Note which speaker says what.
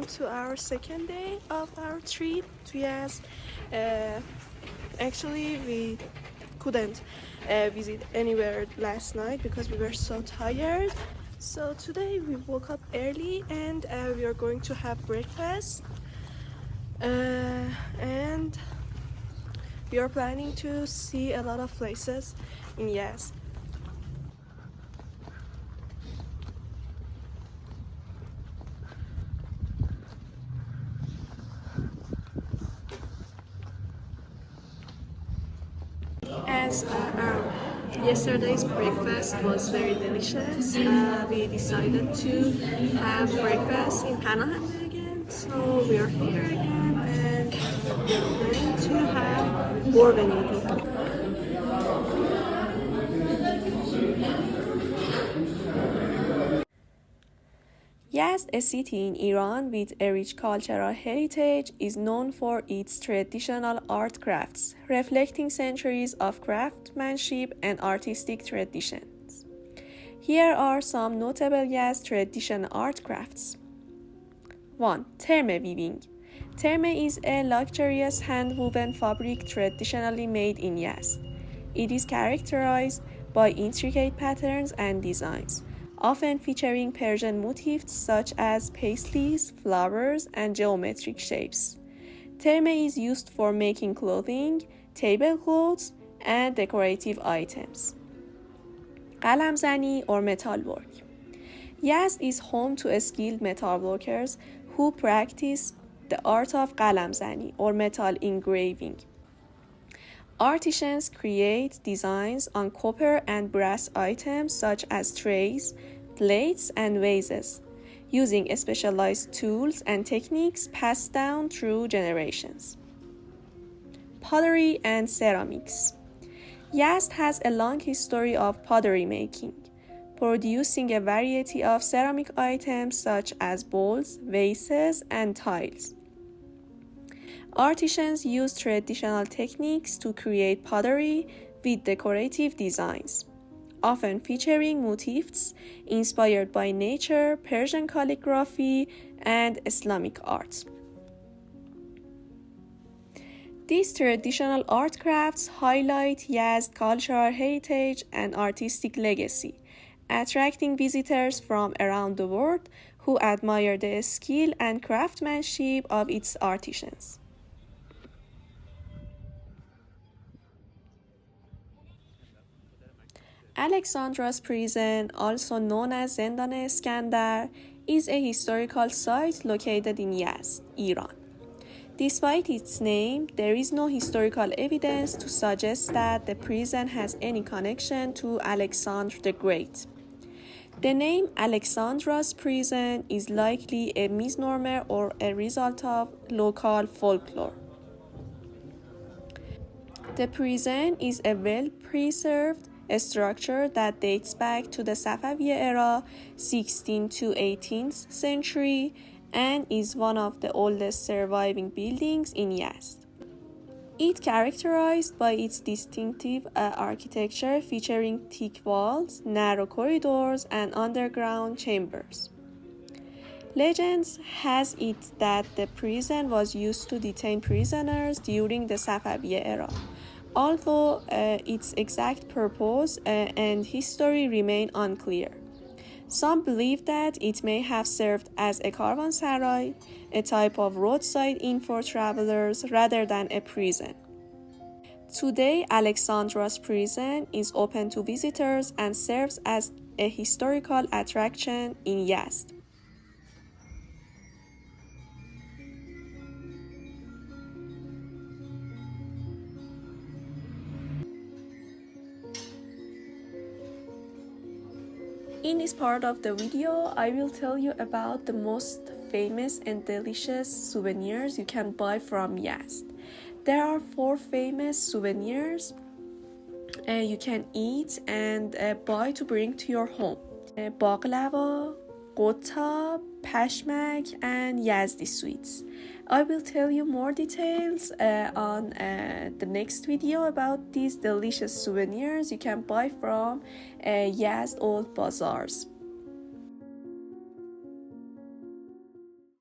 Speaker 1: to our second day of our trip to Yazd. Actually, we couldn't visit anywhere last night because we were so tired. So today we woke up early and we are going to have breakfast. And we are planning to see a lot of places in Yazd. As yesterday's breakfast was very delicious, we decided to have breakfast in Panahan again. So we are here again and we're going to have more veneto. Yazd, a city in Iran with a rich cultural heritage, is known for its traditional art crafts, reflecting centuries of craftsmanship and artistic traditions. Here are some notable Yazd traditional art crafts. 1. Terme weaving. Terme is a luxurious hand-woven fabric traditionally made in Yazd. It is characterized by intricate patterns and designs, often featuring Persian motifs such as paisleys, flowers, and geometric shapes. Terme is used for making clothing, tablecloths, and decorative items. Qalamzani or metalwork. Yazd is home to skilled metalworkers who practice the art of qalamzani or metal engraving. Artisans create designs on copper and brass items such as trays, plates, and vases, using specialized tools and techniques passed down through generations. Pottery and ceramics. Yazd has a long history of pottery making, producing a variety of ceramic items such as bowls, vases, and tiles. Artisans use traditional techniques to create pottery with decorative designs, often featuring motifs inspired by nature, Persian calligraphy, and Islamic art. These traditional art crafts highlight Yazd's cultural heritage and artistic legacy, attracting visitors from around the world who admire the skill and craftsmanship of its artisans. Alexandra's Prison, also known as Zindan Iskandar, is a historical site located in Yazd, Iran. Despite its name, there is no historical evidence to suggest that the prison has any connection to Alexander the Great. The name Alexandra's Prison is likely a misnomer or a result of local folklore. The prison is a well-preserved structure that dates back to the Safavid era, 16th to 18th century, and is one of the oldest surviving buildings in Yazd. It characterized by its distinctive architecture featuring thick walls, narrow corridors, and underground chambers. Legends has it that the prison was used to detain prisoners during the Safavid era, although its exact purpose and history remain unclear. Some believe that it may have served as a caravanserai, a type of roadside inn for travelers rather than a prison. Today, Alexandra's Prison is open to visitors and serves as a historical attraction in Yazd. In this part of the video, I will tell you about the most famous and delicious souvenirs you can buy from Yazd. There are 4 famous souvenirs you can eat and buy to bring to your home. Baklava, qota, pashmak, and Yazdi sweets. I will tell you more details on the next video about these delicious souvenirs you can buy from Yazd old bazaars.